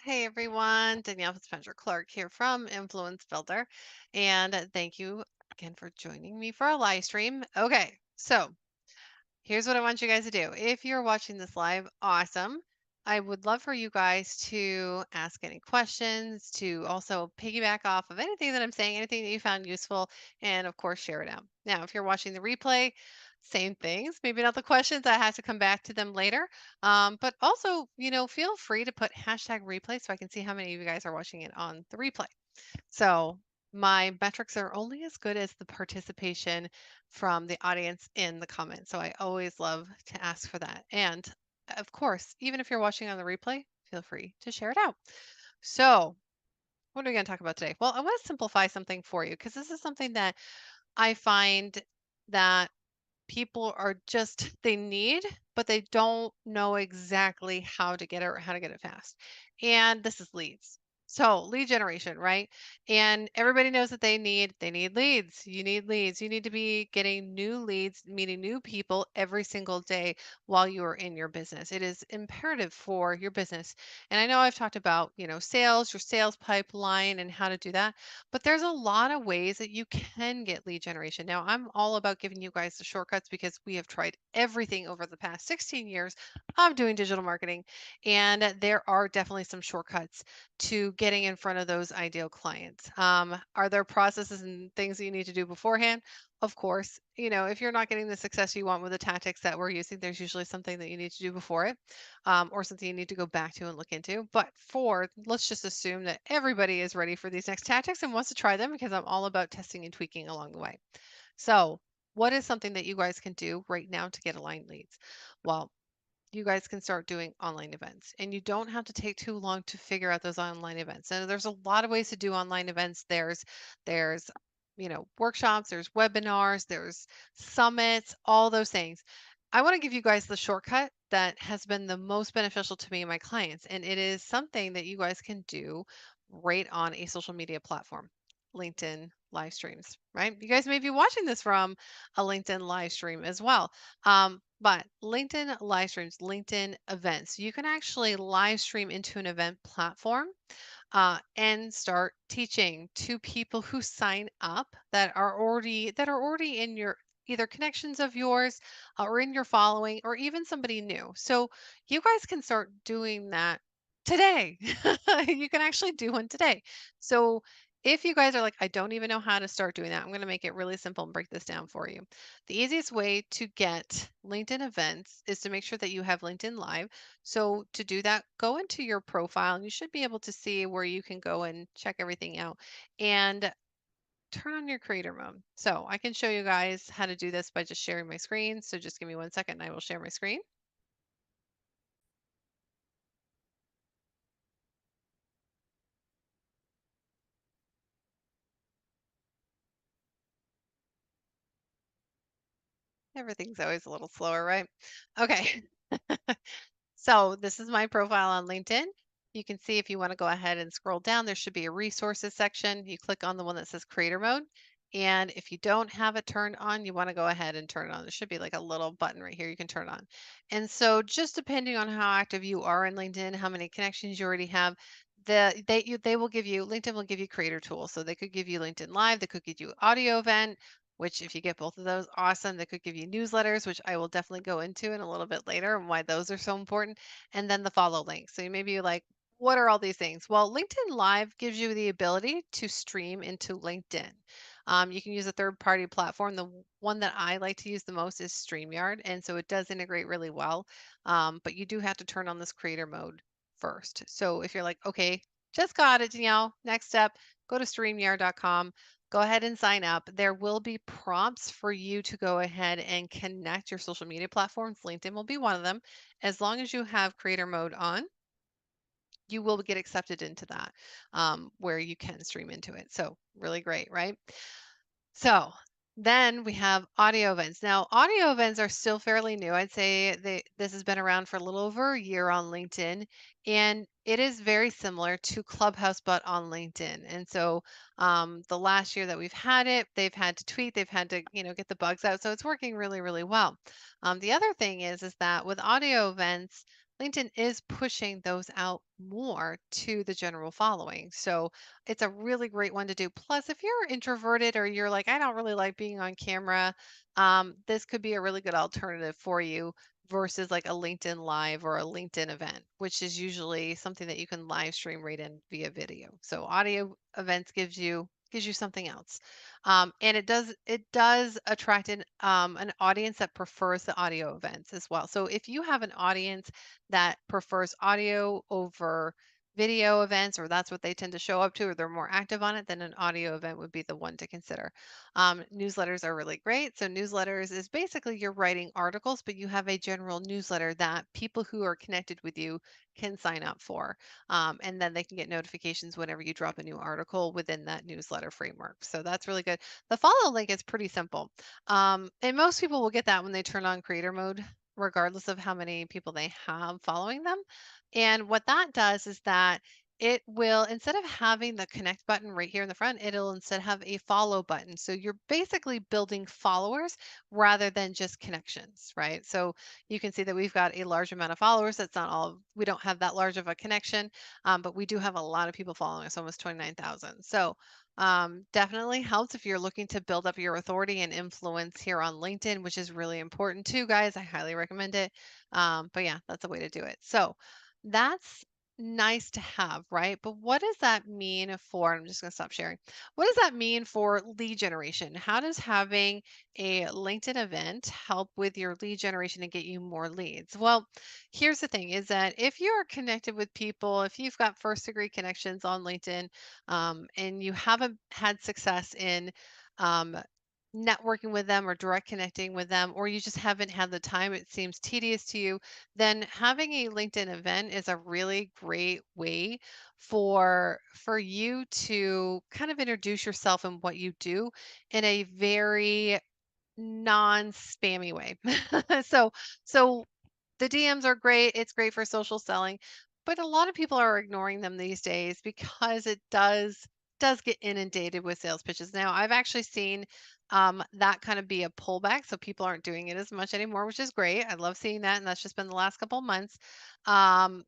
Hey everyone, Danielle Fitzpatrick Clark here from Influence Builder, and thank you again for joining me for a live stream. Okay, so here's what I want you guys to do. If you're watching this live, awesome. I would love for you guys to ask any questions, to also piggyback off of anything that I'm saying, anything that you found useful, and of course, share it out. Now, if you're watching the replay, same things. Maybe not the questions. I have to come back to them later. But also, feel free to put hashtag replay so I can see how many of you guys are watching it on the replay. So my metrics are only as good as the participation from the audience in the comments. So I always love to ask for that. And of course, even if you're watching on the replay, feel free to share it out. So, what are we going to talk about today? Well, I want to simplify something for you because this is something that I find that people are just, they need, but they don't know exactly how to get it or how to get it fast. And this is leads. So lead generation, right? And everybody knows that they need leads. You need leads. You need to be getting new leads, meeting new people every single day while you are in your business. It is imperative for your business. And I know I've talked about, sales, your sales pipeline and how to do that, but there's a lot of ways that you can get lead generation. Now, I'm all about giving you guys the shortcuts because we have tried everything over the past 16 years of doing digital marketing. And there are definitely some shortcuts to getting in front of those ideal clients. Are there processes and things that you need to do beforehand? Of course, if you're not getting the success you want with the tactics that we're using, there's usually something that you need to do before it, or something you need to go back to and look into. But let's just assume that everybody is ready for these next tactics and wants to try them because I'm all about testing and tweaking along the way. So, what is something that you guys can do right now to get aligned leads? Well, you guys can start doing online events and you don't have to take too long to figure out those online events. And there's a lot of ways to do online events. There's workshops, there's webinars, there's summits, all those things. I want to give you guys the shortcut that has been the most beneficial to me and my clients, and it is something that you guys can do right on a social media platform. LinkedIn live streams, right? You guys may be watching this from a LinkedIn live stream as well. But LinkedIn live streams, LinkedIn events, you can actually live stream into an event platform, and start teaching to people who sign up that are already in your either connections of yours, or in your following, or even somebody new. So you guys can start doing that today. You can actually do one today. So if you guys are like, I don't even know how to start doing that, I'm going to make it really simple and break this down for you. The easiest way to get LinkedIn events is to make sure that you have LinkedIn Live. So to do that, go into your profile and you should be able to see where you can go and check everything out and turn on your creator mode. So I can show you guys how to do this by just sharing my screen. So just give me 1 second and I will share my screen. Everything's always a little slower, right? Okay. So this is my profile on LinkedIn. You can see if you want to go ahead and scroll down, there should be a resources section. You click on the one that says creator mode. And if you don't have it turned on, you want to go ahead and turn it on. There should be like a little button right here you can turn on. And so just depending on how active you are in LinkedIn, how many connections you already have, they will give you, LinkedIn will give you creator tools. So they could give you LinkedIn Live, they could give you audio event, which if you get both of those, awesome. They could give you newsletters, which I will definitely go into in a little bit later and why those are so important. And then the follow link. So you may be like, what are all these things? Well, LinkedIn Live gives you the ability to stream into LinkedIn. You can use a third party platform. The one that I like to use the most is StreamYard. And so it does integrate really well. But you do have to turn on this creator mode first. So if you're like, okay, just got it, Danielle, next step, go to StreamYard.com. Go ahead and sign up. There will be prompts for you to go ahead and connect your social media platforms. LinkedIn will be one of them. As long as you have creator mode on, you will get accepted into that, where you can stream into it. So really great, right? So then we have audio events. Now, audio events are still fairly new. I'd say this has been around for a little over a year on LinkedIn, and it is very similar to Clubhouse, but on LinkedIn. And so the last year that we've had it, they've had to tweak, they've had to, get the bugs out. So it's working really, really well. The other thing is that with audio events, LinkedIn is pushing those out more to the general following. So it's a really great one to do. Plus, if you're introverted or you're like, I don't really like being on camera, this could be a really good alternative for you versus like a LinkedIn Live or a LinkedIn event, which is usually something that you can live stream right in via video. So audio events gives you something else. And it does attract an audience that prefers the audio events as well. So if you have an audience that prefers audio over video events, or that's what they tend to show up to, or they're more active on it, then an audio event would be the one to consider. Newsletters are really great. So newsletters is basically you're writing articles, but you have a general newsletter that people who are connected with you can sign up for. And then they can get notifications whenever you drop a new article within that newsletter framework. So that's really good. The follow link is pretty simple. And most people will get that when they turn on creator mode, regardless of how many people they have following them. And what that does is that it will, instead of having the connect button right here in the front, it'll instead have a follow button. So you're basically building followers rather than just connections, right? So you can see that we've got a large amount of followers. That's not all, we don't have that large of a connection, but we do have a lot of people following us, almost 29,000. So definitely helps if you're looking to build up your authority and influence here on LinkedIn, which is really important too, guys. I highly recommend it. But yeah, that's a way to do it. So that's nice to have, right? But what does that mean for, I'm just going to stop sharing. What does that mean for lead generation? How does having a LinkedIn event help with your lead generation and get you more leads? Well, here's the thing is that if you are connected with people, if you've got first degree connections on LinkedIn, and you haven't had success in um, networking with them or direct connecting with them, or you just haven't had the time, it seems tedious to you, then having a LinkedIn event is a really great way for you to kind of introduce yourself and what you do in a very non-spammy way. so so the DMs are great. It's great for social selling, but a lot of people are ignoring them these days because it does get inundated with sales pitches. Now, I've actually seen that kind of be a pullback, so people aren't doing it as much anymore, which is great. I love seeing that, and that's just been the last couple of months. Um,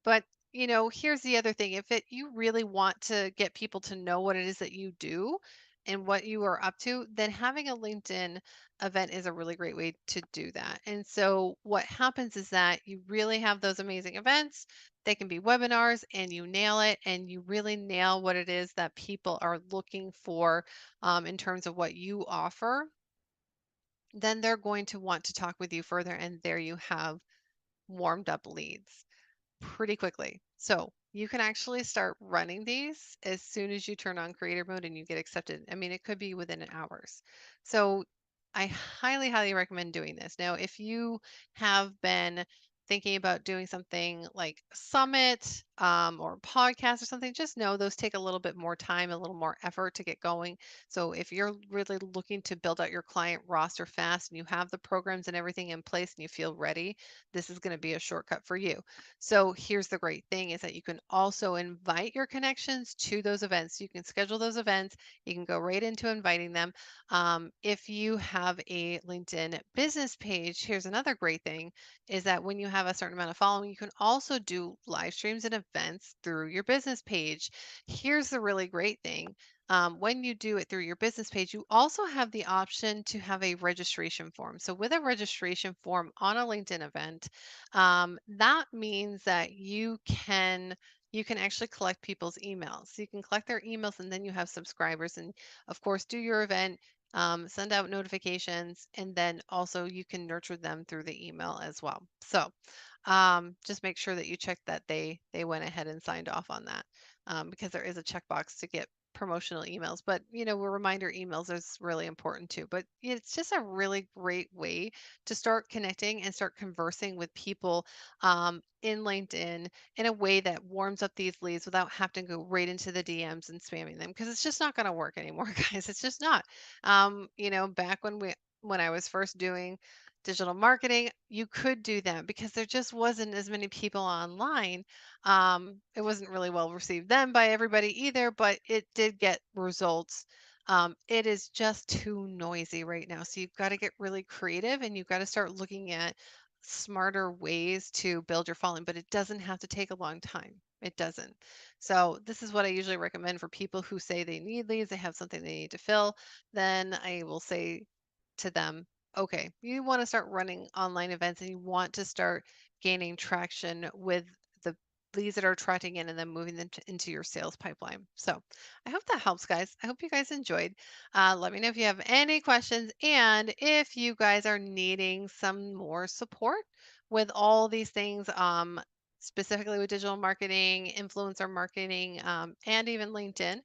but, here's the other thing. If you really want to get people to know what it is that you do and what you are up to, then having a LinkedIn event is a really great way to do that. And so what happens is that you really have those amazing events. They can be webinars and you nail it and you really nail what it is that people are looking for in terms of what you offer. Then they're going to want to talk with you further. And there you have warmed up leads pretty quickly. So you can actually start running these as soon as you turn on creator mode and you get accepted. I mean, it could be within hours. So I highly, highly recommend doing this. Now, if you have been thinking about doing something like summit or podcast or something, just know those take a little bit more time, a little more effort to get going. So if you're really looking to build out your client roster fast and you have the programs and everything in place and you feel ready, this is going to be a shortcut for you. So here's the great thing is that you can also invite your connections to those events. You can schedule those events. You can go right into inviting them. If you have a LinkedIn business page, here's another great thing is that when you have a certain amount of following, you can also do live streams and events through your business page. Here's the really great thing. When you do it through your business page, you also have the option to have a registration form. So, with a registration form on a LinkedIn event, that means that you can actually collect people's emails. So you can collect their emails, and then you have subscribers, and of course, do your event. Send out notifications, and then also you can nurture them through the email as well. So just make sure that you check that they went ahead and signed off on that because there is a checkbox to get promotional emails. But reminder emails is really important too. But it's just a really great way to start connecting and start conversing with people in LinkedIn in a way that warms up these leads without having to go right into the DMs and spamming them because it's just not going to work anymore, guys. It's just not. Back when I was first doing digital marketing, you could do that because there just wasn't as many people online. It wasn't really well received then by everybody either, but it did get results. It is just too noisy right now. So you've got to get really creative and you've got to start looking at smarter ways to build your following, but it doesn't have to take a long time. It doesn't. So, this is what I usually recommend for people who say they need leads, they have something they need to fill. Then I will say to them, okay, you want to start running online events and you want to start gaining traction with the leads that are trotting in and then moving them into your sales pipeline. So, I hope that helps, guys. I hope you guys enjoyed. Let me know if you have any questions and if you guys are needing some more support with all these things, specifically with digital marketing, influencer marketing, and even LinkedIn.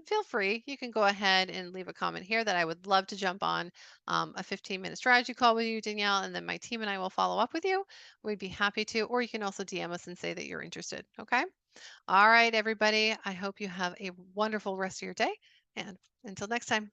Feel free. You can go ahead and leave a comment here that I would love to jump on a 15-minute strategy call with you, Danielle, and then my team and I will follow up with you. We'd be happy to. Or you can also DM us and say that you're interested. Okay. All right, everybody. I hope you have a wonderful rest of your day. And until next time.